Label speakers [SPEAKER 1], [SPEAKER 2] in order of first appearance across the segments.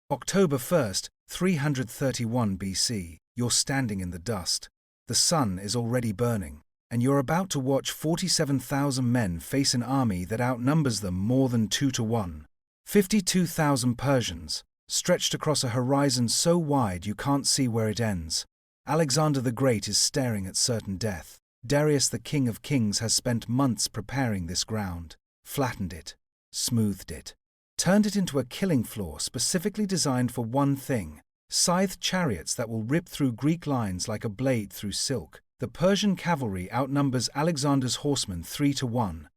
[SPEAKER 1] October 1st, 331 BC, you're standing in the dust. The sun is already burning, and you're about to watch 47,000 men face an army that outnumbers them more than 2 to 1. 52,000 Persians, stretched across a horizon so wide you can't see where it ends. Alexander the Great is staring at certain death. Darius, the King of Kings, has spent months preparing this ground, flattened it, smoothed it, turned it into a killing floor specifically designed for one thing: scythed chariots that will rip through Greek lines like a blade through silk. The Persian cavalry outnumbers Alexander's horsemen 3 to 1.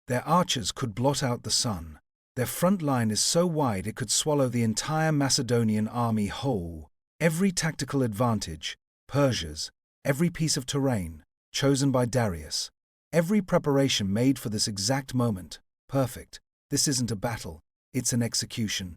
[SPEAKER 1] Their archers could blot out the sun. Their front line is so wide it could swallow the entire Macedonian army whole. Every tactical advantage, Persia's, every piece of terrain, chosen by Darius. Every preparation made for this exact moment, perfect. This isn't a battle, it's an execution.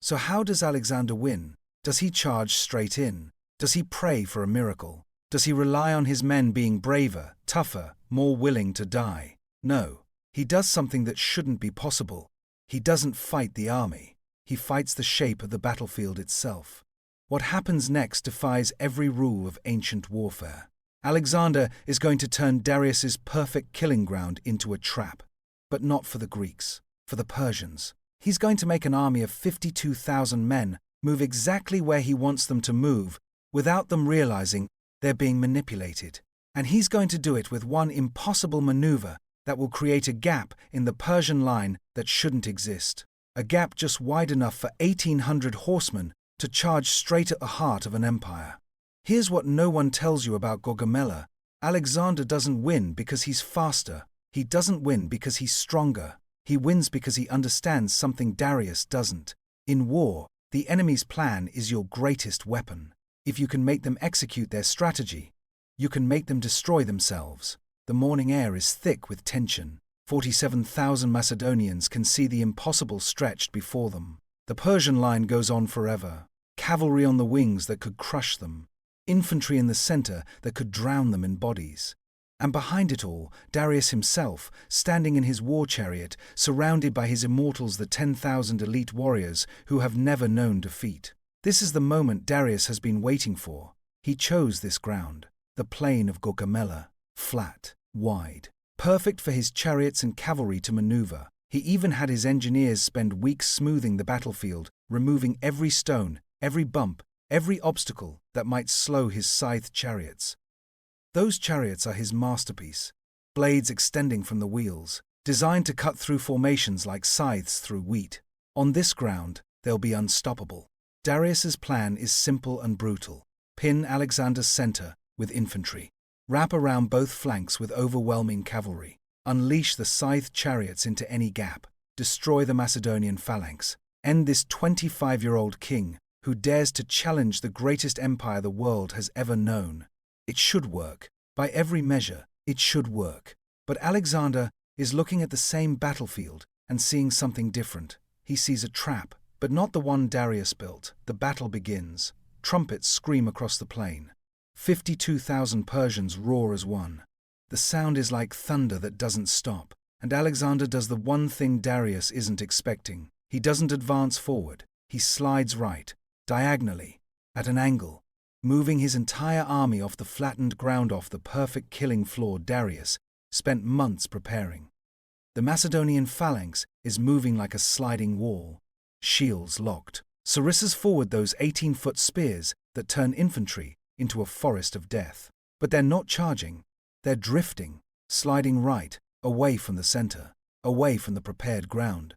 [SPEAKER 1] So how does Alexander win? Does he charge straight in? Does he pray for a miracle? Does he rely on his men being braver, tougher, more willing to die? No. He does something that shouldn't be possible. He doesn't fight the army. He fights the shape of the battlefield itself. What happens next defies every rule of ancient warfare. Alexander is going to turn Darius's perfect killing ground into a trap. But not for the Greeks, for the Persians. He's going to make an army of 52,000 men move exactly where he wants them to move, without them realizing they're being manipulated. And he's going to do it with one impossible maneuver that will create a gap in the Persian line that shouldn't exist. A gap just wide enough for 1,800 horsemen to charge straight at the heart of an empire. Here's what no one tells you about Gaugamela. Alexander doesn't win because he's faster. He doesn't win because he's stronger. He wins because he understands something Darius doesn't. In war, the enemy's plan is your greatest weapon. If you can make them execute their strategy, you can make them destroy themselves. The morning air is thick with tension. 47,000 Macedonians can see the impossible stretched before them. The Persian line goes on forever. Cavalry on the wings that could crush them. Infantry in the center that could drown them in bodies. And behind it all, Darius himself, standing in his war chariot, surrounded by his immortals, the 10,000 elite warriors who have never known defeat. This is the moment Darius has been waiting for. He chose this ground, the plain of Gaugamela, flat, wide, perfect for his chariots and cavalry to maneuver. He even had his engineers spend weeks smoothing the battlefield, removing every stone, every bump, every obstacle that might slow his scythed chariots. Those chariots are his masterpiece, blades extending from the wheels, designed to cut through formations like scythes through wheat. On this ground, they'll be unstoppable. Darius's plan is simple and brutal. Pin Alexander's center with infantry. Wrap around both flanks with overwhelming cavalry. Unleash the scythed chariots into any gap. Destroy the Macedonian phalanx. End this 25-year-old king who dares to challenge the greatest empire the world has ever known. It should work. By every measure, it should work. But Alexander is looking at the same battlefield and seeing something different. He sees a trap, but not the one Darius built. The battle begins. Trumpets scream across the plain. 52,000 Persians roar as one. The sound is like thunder that doesn't stop, and Alexander does the one thing Darius isn't expecting. He doesn't advance forward. He slides right, diagonally, at an angle, moving his entire army off the flattened ground, off the perfect killing floor Darius spent months preparing. The Macedonian phalanx is moving like a sliding wall, shields locked. Sarissa's forward those 18-foot spears that turn infantry into a forest of death. But they're not charging. They're drifting, sliding right, away from the center, away from the prepared ground.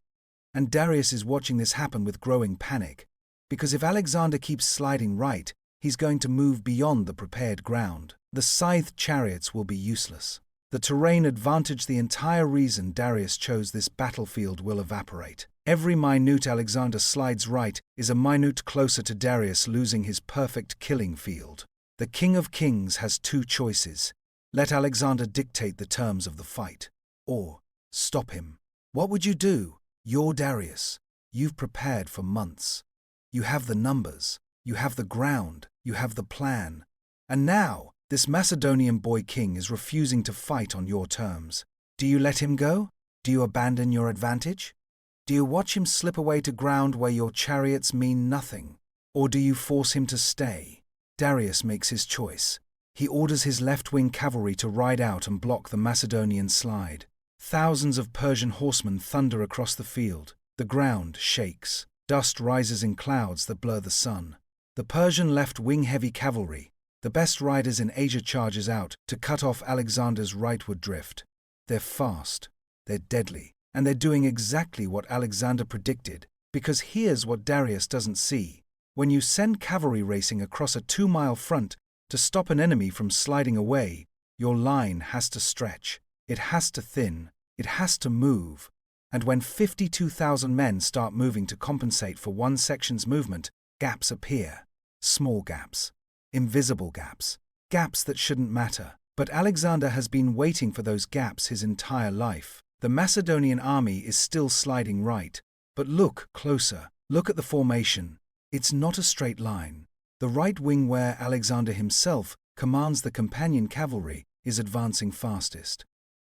[SPEAKER 1] And Darius is watching this happen with growing panic, because if Alexander keeps sliding right, he's going to move beyond the prepared ground. The scythed chariots will be useless. The terrain advantage, the entire reason Darius chose this battlefield, will evaporate. Every minute Alexander slides right is a minute closer to Darius losing his perfect killing field. The King of Kings has two choices. Let Alexander dictate the terms of the fight, or stop him. What would you do? You're Darius. You've prepared for months. You have the numbers. You have the ground. You have the plan. And now, this Macedonian boy king is refusing to fight on your terms. Do you let him go? Do you abandon your advantage? Do you watch him slip away to ground where your chariots mean nothing? Or do you force him to stay? Darius makes his choice. He orders his left-wing cavalry to ride out and block the Macedonian slide. Thousands of Persian horsemen thunder across the field. The ground shakes. Dust rises in clouds that blur the sun. The Persian left-wing heavy cavalry, the best riders in Asia, charges out to cut off Alexander's rightward drift. They're fast, they're deadly, and they're doing exactly what Alexander predicted, because here's what Darius doesn't see. When you send cavalry racing across a 2-mile front to stop an enemy from sliding away, your line has to stretch, it has to thin, it has to move. And when 52,000 men start moving to compensate for one section's movement, gaps appear. Small gaps. Invisible gaps. Gaps that shouldn't matter. But Alexander has been waiting for those gaps his entire life. The Macedonian army is still sliding right. But look closer. Look at the formation. It's not a straight line. The right wing, where Alexander himself commands the companion cavalry, is advancing fastest.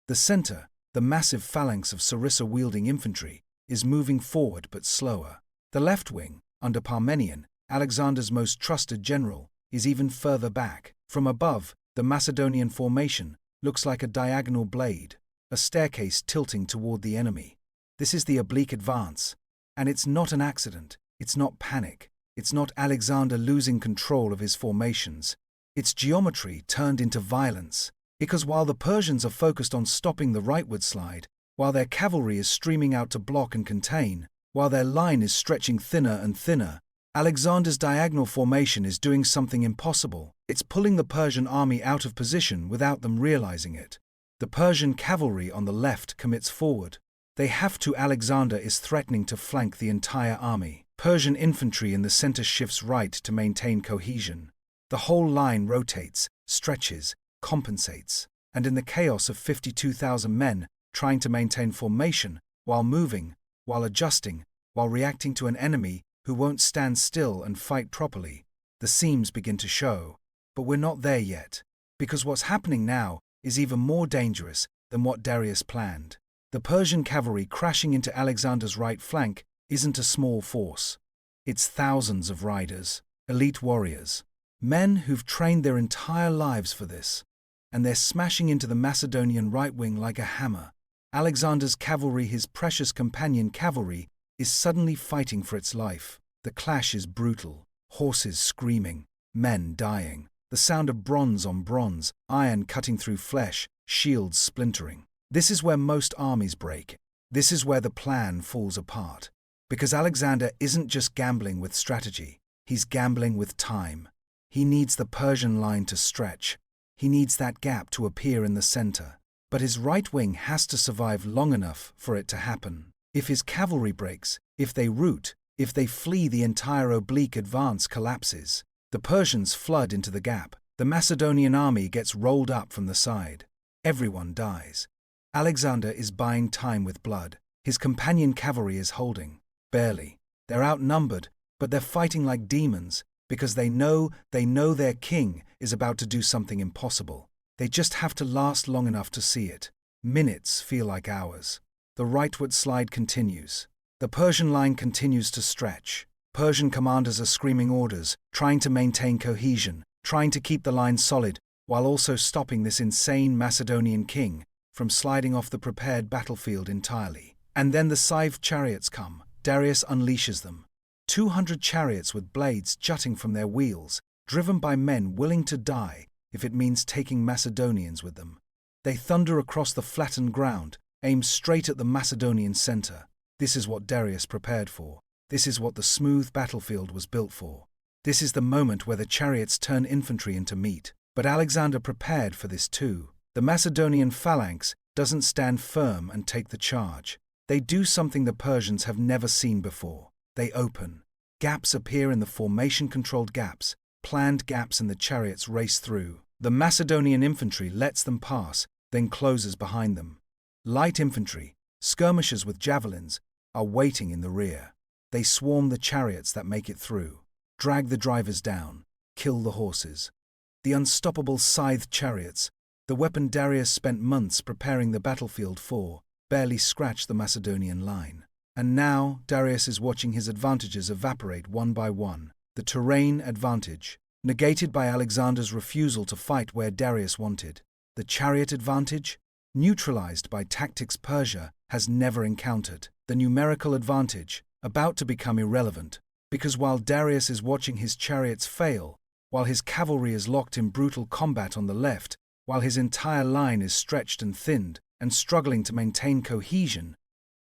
[SPEAKER 1] The center, the massive phalanx of sarissa-wielding infantry, is moving forward but slower. The left wing, under Parmenion, Alexander's most trusted general, is even further back. From above, the Macedonian formation looks like a diagonal blade, a staircase tilting toward the enemy. This is the oblique advance. And it's not an accident. It's not panic. It's not Alexander losing control of his formations. It's geometry turned into violence. Because while the Persians are focused on stopping the rightward slide, while their cavalry is streaming out to block and contain, while their line is stretching thinner and thinner, Alexander's diagonal formation is doing something impossible. It's pulling the Persian army out of position without them realizing it. The Persian cavalry on the left commits forward. They have to. Alexander is threatening to flank the entire army. Persian infantry in the center shifts right to maintain cohesion. The whole line rotates, stretches, compensates, and in the chaos of 52,000 men trying to maintain formation, while moving, while adjusting, while reacting to an enemy who won't stand still and fight properly, the seams begin to show. But we're not there yet, because what's happening now is even more dangerous than what Darius planned. The Persian cavalry crashing into Alexander's right flank isn't a small force. It's thousands of riders, elite warriors, men who've trained their entire lives for this, and they're smashing into the Macedonian right wing like a hammer. Alexander's cavalry, his precious companion cavalry, is suddenly fighting for its life. The clash is brutal, horses screaming, men dying, the sound of bronze on bronze, iron cutting through flesh, shields splintering. This is where most armies break. This is where the plan falls apart. Because Alexander isn't just gambling with strategy, he's gambling with time. He needs the Persian line to stretch. He needs that gap to appear in the center. But his right wing has to survive long enough for it to happen. If his cavalry breaks, if they rout, if they flee, the entire oblique advance collapses. The Persians flood into the gap. The Macedonian army gets rolled up from the side. Everyone dies. Alexander is buying time with blood. His companion cavalry is holding. Barely. They're outnumbered, but they're fighting like demons, because they know their king is about to do something impossible. They just have to last long enough to see it. Minutes feel like hours. The rightward slide continues. The Persian line continues to stretch. Persian commanders are screaming orders, trying to maintain cohesion, trying to keep the line solid, while also stopping this insane Macedonian king from sliding off the prepared battlefield entirely. And then the scythed chariots come. Darius unleashes them. 200 chariots with blades jutting from their wheels, driven by men willing to die if it means taking Macedonians with them. They thunder across the flattened ground, aim straight at the Macedonian center. This is what Darius prepared for. This is what the smooth battlefield was built for. This is the moment where the chariots turn infantry into meat. But Alexander prepared for this too. The Macedonian phalanx doesn't stand firm and take the charge. They do something the Persians have never seen before. They open. Gaps appear in the formation-controlled gaps. Planned gaps in the chariots race through. The Macedonian infantry lets them pass, then closes behind them. Light infantry, skirmishers with javelins, are waiting in the rear. They swarm the chariots that make it through, drag the drivers down, kill the horses. The unstoppable scythed chariots, the weapon Darius spent months preparing the battlefield for, barely scratch the Macedonian line. And now Darius is watching his advantages evaporate one by one. The terrain advantage, negated by Alexander's refusal to fight where Darius wanted. The chariot advantage, neutralized by tactics Persia has never encountered. The numerical advantage, about to become irrelevant, because while Darius is watching his chariots fail, while his cavalry is locked in brutal combat on the left, while his entire line is stretched and thinned and struggling to maintain cohesion,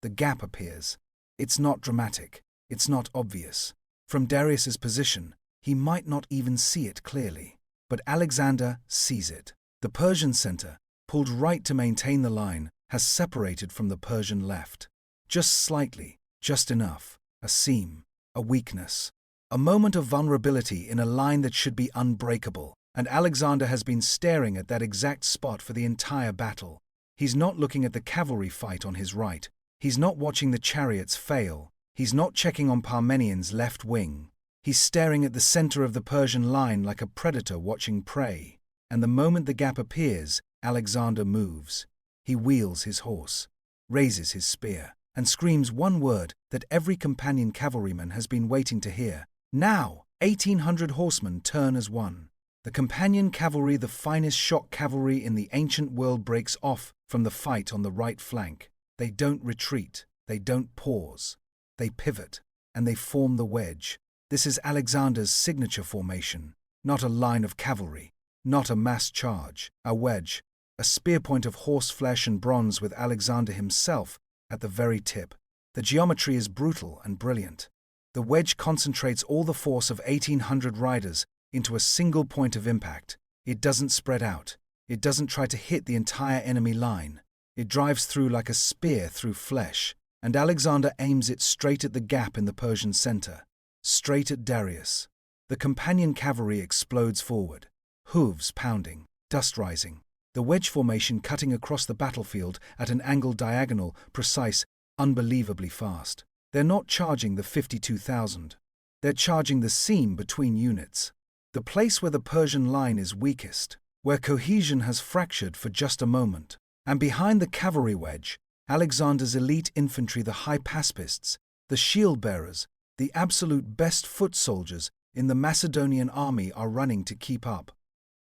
[SPEAKER 1] the gap appears. It's not dramatic. It's not obvious. From Darius's position, he might not even see it clearly. But Alexander sees it. The Persian center, pulled right to maintain the line, has separated from the Persian left. Just slightly, just enough. A seam, a weakness. A moment of vulnerability in a line that should be unbreakable. And Alexander has been staring at that exact spot for the entire battle. He's not looking at the cavalry fight on his right. He's not watching the chariots fail. He's not checking on Parmenian's left wing. He's staring at the center of the Persian line like a predator watching prey. And the moment the gap appears, Alexander moves. He wheels his horse, raises his spear, and screams one word that every companion cavalryman has been waiting to hear. Now, 1,800 horsemen turn as one. The companion cavalry, the finest shock cavalry in the ancient world, breaks off from the fight on the right flank. They don't retreat, they don't pause. They pivot, and they form the wedge. This is Alexander's signature formation, not a line of cavalry, not a mass charge, a wedge, a spear point of horse flesh and bronze with Alexander himself at the very tip. The geometry is brutal and brilliant. The wedge concentrates all the force of 1,800 riders into a single point of impact. It doesn't spread out. It doesn't try to hit the entire enemy line. It drives through like a spear through flesh, and Alexander aims it straight at the gap in the Persian center, straight at Darius. The companion cavalry explodes forward, hooves pounding, dust rising. The wedge formation cutting across the battlefield at an angle diagonal, precise, unbelievably fast. They're not charging the 52,000. They're charging the seam between units. The place where the Persian line is weakest, where cohesion has fractured for just a moment. And behind the cavalry wedge, Alexander's elite infantry, the hypaspists, the shield-bearers, the absolute best foot soldiers in the Macedonian army are running to keep up.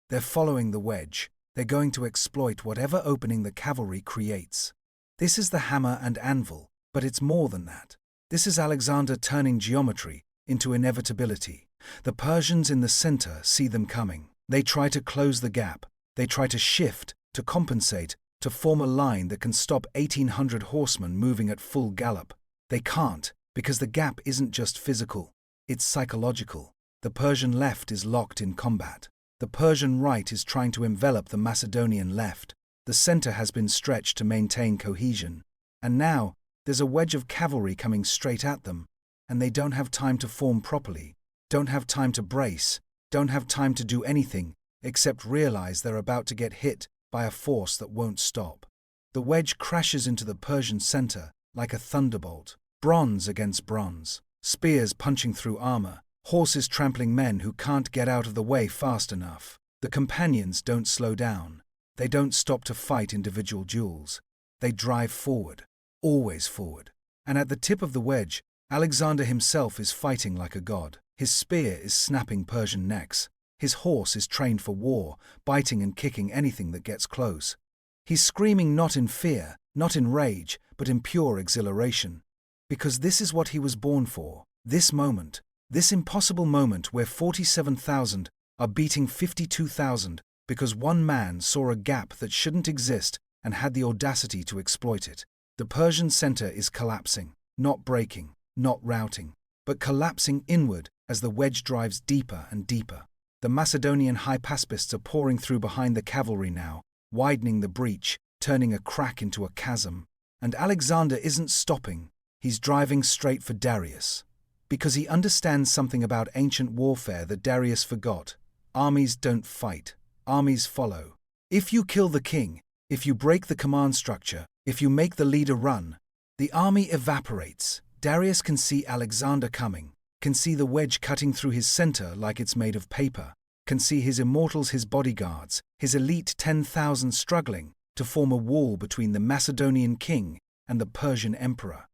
[SPEAKER 1] They're following the wedge. They're going to exploit whatever opening the cavalry creates. This is the hammer and anvil, but it's more than that. This is Alexander turning geometry into inevitability. The Persians in the center see them coming. They try to close the gap. They try to shift, to compensate, to form a line that can stop 1,800 horsemen moving at full gallop. They can't, because the gap isn't just physical, it's psychological. The Persian left is locked in combat. The Persian right is trying to envelop the Macedonian left. The center has been stretched to maintain cohesion. And now, there's a wedge of cavalry coming straight at them, and they don't have time to form properly, don't have time to brace, don't have time to do anything except realize they're about to get hit by a force that won't stop. The wedge crashes into the Persian center like a thunderbolt, bronze against bronze, spears punching through armor, horses trampling men who can't get out of the way fast enough. The companions don't slow down. They don't stop to fight individual duels. They drive forward, always forward. And at the tip of the wedge, Alexander himself is fighting like a god. His spear is snapping Persian necks. His horse is trained for war, biting and kicking anything that gets close. He's screaming not in fear, not in rage, but in pure exhilaration. Because this is what he was born for. This moment, this impossible moment where 47,000 are beating 52,000 because one man saw a gap that shouldn't exist and had the audacity to exploit it. The Persian center is collapsing, not breaking, not routing, but collapsing inward as the wedge drives deeper and deeper. The Macedonian hypaspists are pouring through behind the cavalry now, widening the breach, turning a crack into a chasm. And Alexander isn't stopping. He's driving straight for Darius. Because he understands something about ancient warfare that Darius forgot. Armies don't fight. Armies follow. If you kill the king, if you break the command structure, if you make the leader run, the army evaporates. Darius can see Alexander coming, can see the wedge cutting through his center like it's made of paper, can see his immortals, his bodyguards, his elite 10,000 struggling to form a wall between the Macedonian king and the Persian emperor.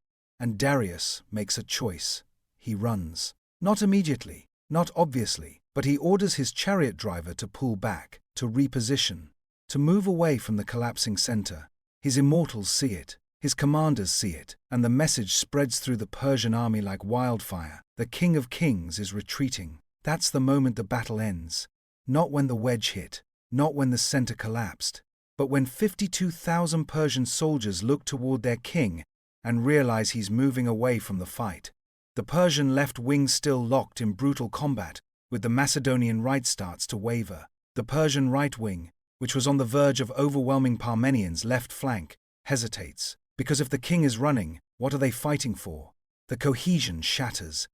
[SPEAKER 1] And Darius makes a choice. He runs. Not immediately, not obviously, but he orders his chariot driver to pull back, to reposition, to move away from the collapsing center. His immortals see it, his commanders see it, and the message spreads through the Persian army like wildfire. The King of Kings is retreating. That's the moment the battle ends. Not when the wedge hit, not when the center collapsed, but when 52,000 Persian soldiers look toward their king and realize he's moving away from the fight. The Persian left wing still locked in brutal combat, with the Macedonian right starts to waver. The Persian right wing, which was on the verge of overwhelming Parmenions' left flank, hesitates. Because if the king is running, what are they fighting for? The cohesion shatters.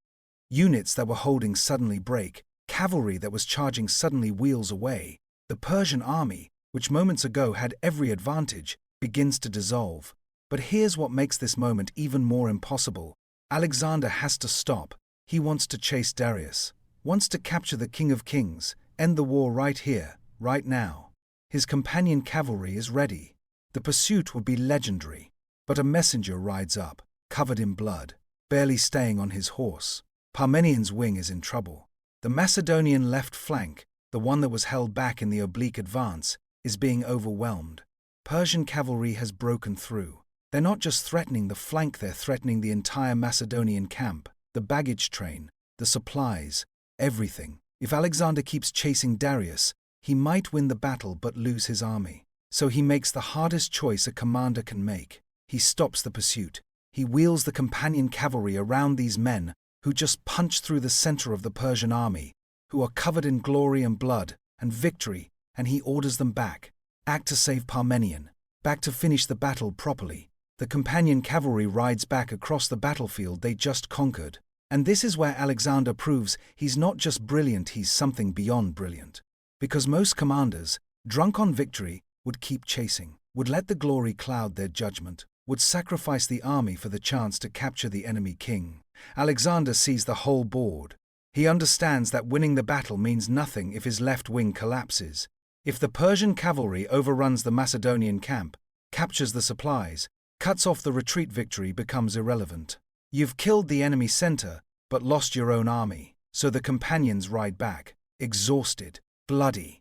[SPEAKER 1] Units that were holding suddenly break. Cavalry that was charging suddenly wheels away. The Persian army, which moments ago had every advantage, begins to dissolve. But here's what makes this moment even more impossible. Alexander has to stop. He wants to chase Darius, wants to capture the King of Kings, end the war right here, right now. His companion cavalry is ready. The pursuit would be legendary. But a messenger rides up, covered in blood, barely staying on his horse. Parmenions' wing is in trouble. The Macedonian left flank, the one that was held back in the oblique advance, is being overwhelmed. Persian cavalry has broken through. They're not just threatening the flank, they're threatening the entire Macedonian camp, the baggage train, the supplies, everything. If Alexander keeps chasing Darius, he might win the battle but lose his army. So he makes the hardest choice a commander can make. He stops the pursuit. He wheels the companion cavalry around these men who just punched through the center of the Persian army, who are covered in glory and blood and victory, and he orders them back. Act to save Parmenion. Back to finish the battle properly. The companion cavalry rides back across the battlefield they just conquered. And this is where Alexander proves he's not just brilliant, he's something beyond brilliant. Because most commanders, drunk on victory, would keep chasing, would let the glory cloud their judgment, would sacrifice the army for the chance to capture the enemy king. Alexander sees the whole board. He understands that winning the battle means nothing if his left wing collapses. If the Persian cavalry overruns the Macedonian camp, captures the supplies, cuts off the retreat, victory becomes irrelevant. You've killed the enemy center, but lost your own army. So the companions ride back, exhausted, bloody.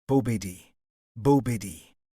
[SPEAKER 1] Bobidi.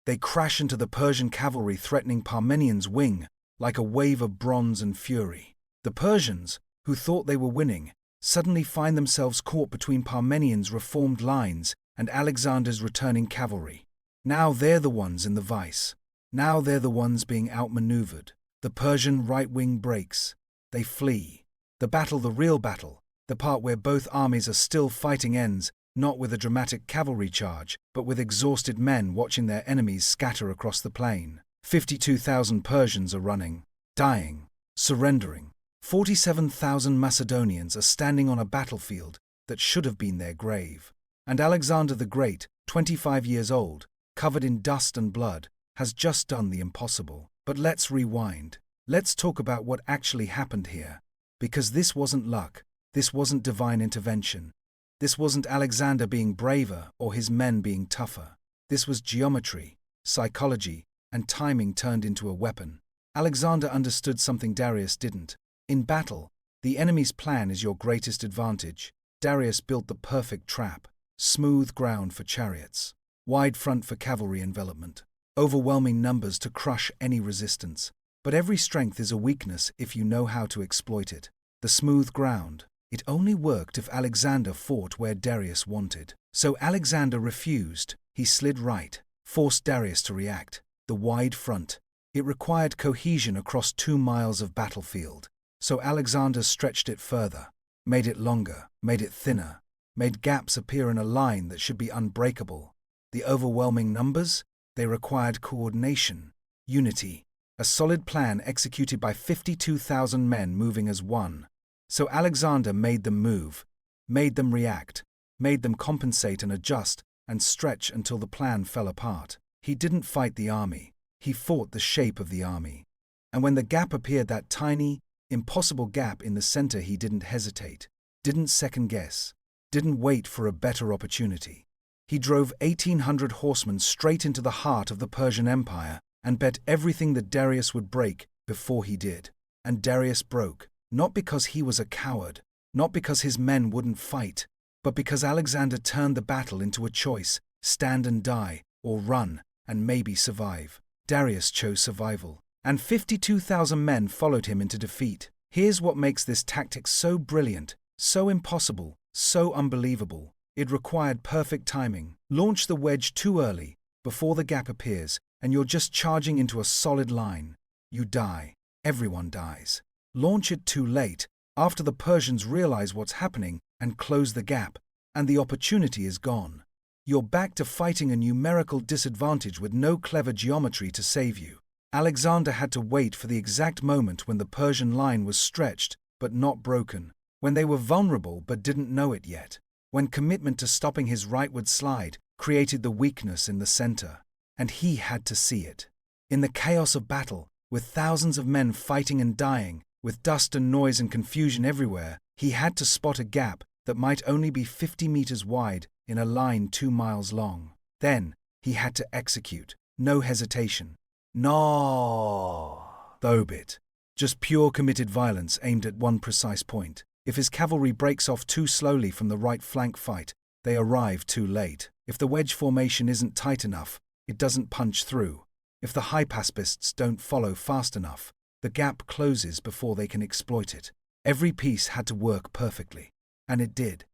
[SPEAKER 1] They crash into the Persian cavalry, threatening Parmenions' wing like a wave of bronze and fury. The Persians, who thought they were winning, suddenly find themselves caught between Parmenions' reformed lines and Alexander's returning cavalry. Now they're the ones in the vice. Now they're the ones being outmaneuvered. The Persian right wing breaks. They flee. The battle, the real battle, the part where both armies are still fighting, ends not with a dramatic cavalry charge, but with exhausted men watching their enemies scatter across the plain. 52,000 Persians are running, dying, surrendering. 47,000 Macedonians are standing on a battlefield that should have been their grave. And Alexander the Great, 25 years old, covered in dust and blood, has just done the impossible. But let's rewind. Let's talk about what actually happened here. Because this wasn't luck. This wasn't divine intervention. This wasn't Alexander being braver or his men being tougher. This was geometry, psychology, and timing turned into a weapon. Alexander understood something Darius didn't. In battle, the enemy's plan is your greatest advantage. Darius built the perfect trap. Smooth ground for chariots. Wide front for cavalry envelopment. Overwhelming numbers to crush any resistance. But every strength is a weakness if you know how to exploit it. The smooth ground. It only worked if Alexander fought where Darius wanted. So Alexander refused. He slid right, forced Darius to react. The wide front. It required cohesion across 2 miles of battlefield. So Alexander stretched it further, made it longer, made it thinner, made gaps appear in a line that should be unbreakable. The overwhelming numbers? They required coordination, unity, a solid plan executed by 52,000 men moving as one. So Alexander made them move, made them react, made them compensate and adjust and stretch until the plan fell apart. He didn't fight the army, he fought the shape of the army. And when the gap appeared, that tiny, impossible gap in the center, he didn't hesitate, didn't second guess, didn't wait for a better opportunity. He drove 1,800 horsemen straight into the heart of the Persian Empire and bet everything that Darius would break before he did. and Darius broke, not because he was a coward, not because his men wouldn't fight, but because Alexander turned the battle into a choice: stand and die, or run and maybe survive. Darius chose survival, and 52,000 men followed him into defeat. Here's what makes this tactic so brilliant, so impossible, so unbelievable. It required perfect timing. Launch the wedge too early, before the gap appears, and you're just charging into a solid line. You die. Everyone dies. Launch it too late, after the Persians realize what's happening and close the gap, and the opportunity is gone. You're back to fighting a numerical disadvantage with no clever geometry to save you. Alexander had to wait for the exact moment when the Persian line was stretched but not broken, when they were vulnerable but didn't know it yet, when commitment to stopping his rightward slide created the weakness in the center. And he had to see it. In the chaos of battle, with thousands of men fighting and dying, with dust and noise and confusion everywhere, he had to spot a gap that might only be 50 meters wide in a line 2 miles long. Then, he had to execute. No hesitation. No. The obit. Just pure committed violence aimed at one precise point. If his cavalry breaks off too slowly from the right flank fight, they arrive too late. If the wedge formation isn't tight enough, it doesn't punch through. If the hypaspists don't follow fast enough, the gap closes before they can exploit it. Every piece had to work perfectly. And it did.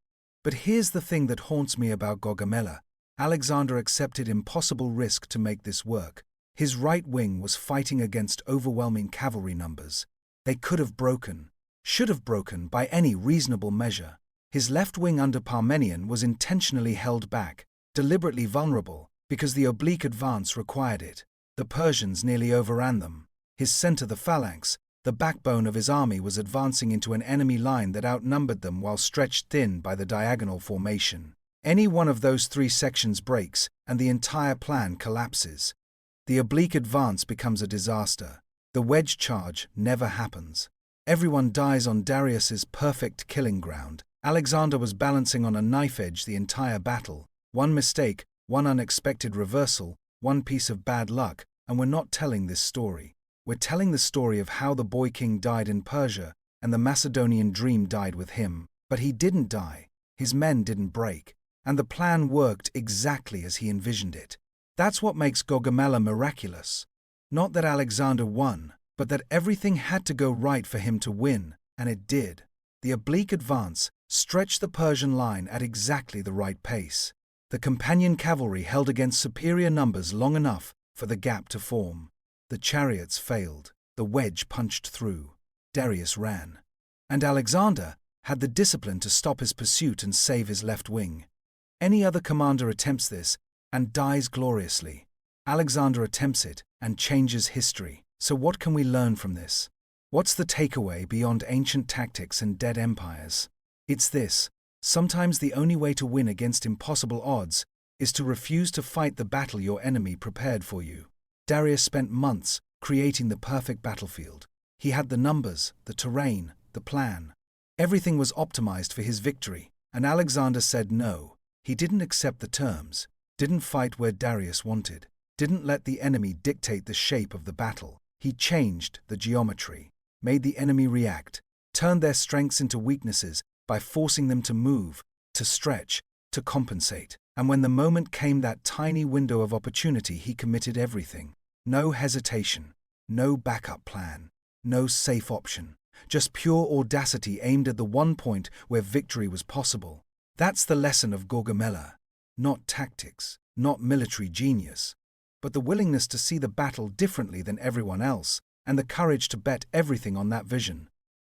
[SPEAKER 1] But here's the thing that haunts me about Gaugamela. Alexander accepted impossible risk to make this work. His right wing was fighting against overwhelming cavalry numbers. They could have broken, should have broken by any reasonable measure. His left wing under Parmenion was intentionally held back, deliberately vulnerable, because the oblique advance required it. The Persians nearly overran them. His center, the phalanx, the backbone of his army, was advancing into an enemy line that outnumbered them while stretched thin by the diagonal formation. Any one of those 3 sections breaks, and the entire plan collapses. The oblique advance becomes a disaster. The wedge charge never happens. Everyone dies on Darius's perfect killing ground. Alexander was balancing on a knife edge the entire battle. One mistake, one unexpected reversal, one piece of bad luck, and we're not telling this story. We're telling the story of how the boy king died in Persia, and the Macedonian dream died with him. But he didn't die, his men didn't break, and the plan worked exactly as he envisioned it. That's what makes Gaugamela miraculous. Not that Alexander won, but that everything had to go right for him to win, and it did. The oblique advance stretched the Persian line at exactly the right pace. The companion cavalry held against superior numbers long enough for the gap to form. The chariots failed. The wedge punched through. Darius ran. And Alexander had the discipline to stop his pursuit and save his left wing. Any other commander attempts this and dies gloriously. Alexander attempts it and changes history. So what can we learn from this? What's the takeaway beyond ancient tactics and dead empires? It's this: sometimes the only way to win against impossible odds is to refuse to fight the battle your enemy prepared for you. Darius spent months creating the perfect battlefield. He had the numbers, the terrain, the plan. Everything was optimized for his victory, and Alexander said no. He didn't accept the terms, didn't fight where Darius wanted, didn't let the enemy dictate the shape of the battle. He changed the geometry, made the enemy react, turned their strengths into weaknesses by forcing them to move, to stretch, to compensate. And when the moment came, that tiny window of opportunity, he committed everything. No hesitation, no backup plan, no safe option, just pure audacity aimed at the one point where victory was possible. That's the lesson of Gaugamela. Not tactics, not military genius, but the willingness to see the battle differently than everyone else, and the courage to bet everything on that vision.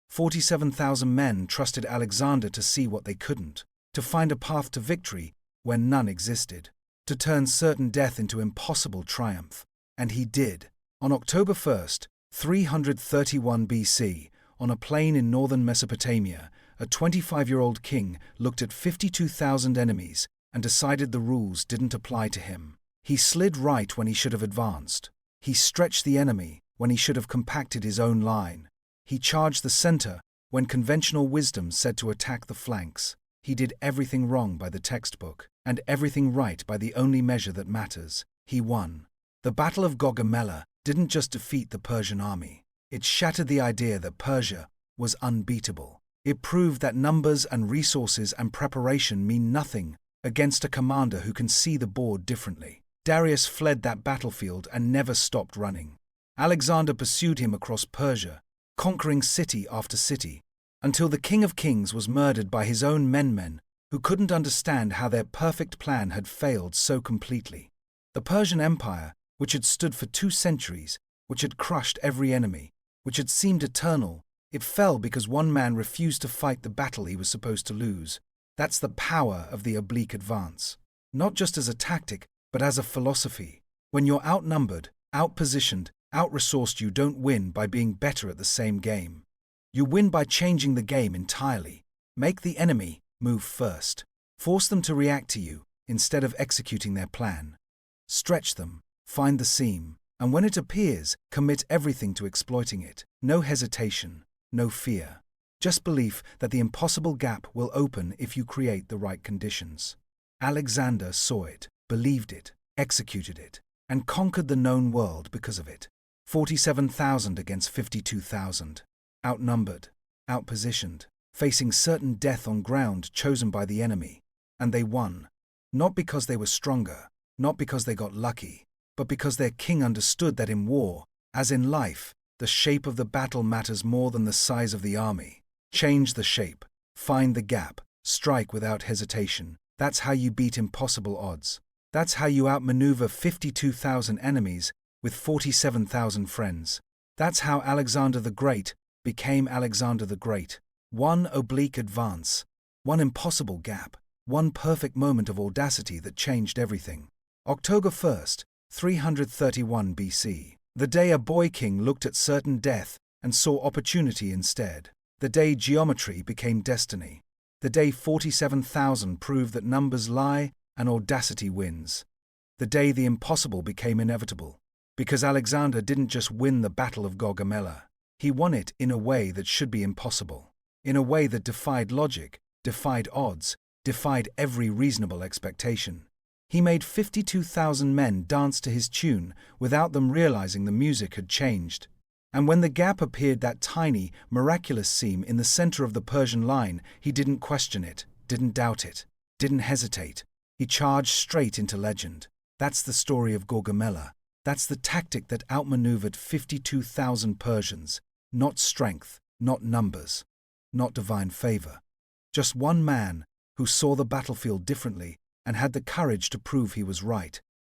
[SPEAKER 1] 47,000 men trusted Alexander to see what they couldn't, to find a path to victory when none existed, to turn certain death into impossible triumph. And he did. On October 1st, 331 BC, on a plain in northern Mesopotamia, a 25-year-old king looked at 52,000 enemies and decided the rules didn't apply to him. He slid right when he should have advanced. He stretched the enemy when he should have compacted his own line. He charged the center when conventional wisdom said to attack the flanks. He did everything wrong by the textbook, and everything right by the only measure that matters. He won. The Battle of Gaugamela didn't just defeat the Persian army. It shattered the idea that Persia was unbeatable. It proved that numbers and resources and preparation mean nothing against a commander who can see the board differently. Darius fled that battlefield and never stopped running. Alexander pursued him across Persia, conquering city after city, until the King of Kings was murdered by his own men who couldn't understand how their perfect plan had failed so completely. The Persian Empire, which had stood for 2 centuries, which had crushed every enemy, which had seemed eternal, it fell because one man refused to fight the battle he was supposed to lose. That's the power of the oblique advance. Not just as a tactic, but as a philosophy. When you're outnumbered, outpositioned, out-resourced, you don't win by being better at the same game. You win by changing the game entirely. Make the enemy move first. Force them to react to you instead of executing their plan. Stretch them, find the seam, and when it appears, commit everything to exploiting it. No hesitation, no fear. Just belief that the impossible gap will open if you create the right conditions. Alexander saw it, believed it, executed it, and conquered the known world because of it. 47,000 against 52,000. Outnumbered, outpositioned, facing certain death on ground chosen by the enemy. And they won. Not because they were stronger, not because they got lucky, but because their king understood that in war, as in life, the shape of the battle matters more than the size of the army. Change the shape, find the gap, strike without hesitation. That's how you beat impossible odds. That's how you outmaneuver 52,000 enemies with 47,000 friends. That's how Alexander the Great became Alexander the Great. One oblique advance, one impossible gap, one perfect moment of audacity that changed everything. October 1st, 331 BC. The day a boy king looked at certain death and saw opportunity instead. The day geometry became destiny. The day 47,000 proved that numbers lie and audacity wins. The day the impossible became inevitable. Because Alexander didn't just win the Battle of Gaugamela. He won it in a way that should be impossible. In a way that defied logic, defied odds, defied every reasonable expectation. He made 52,000 men dance to his tune without them realizing the music had changed. And when the gap appeared, that tiny, miraculous seam in the center of the Persian line, he didn't question it, didn't doubt it, didn't hesitate. He charged straight into legend. That's the story of Gaugamela. That's the tactic that outmaneuvered 52,000 Persians. Not strength, not numbers, not divine favor. Just one man who saw the battlefield differently and had the courage to prove he was right.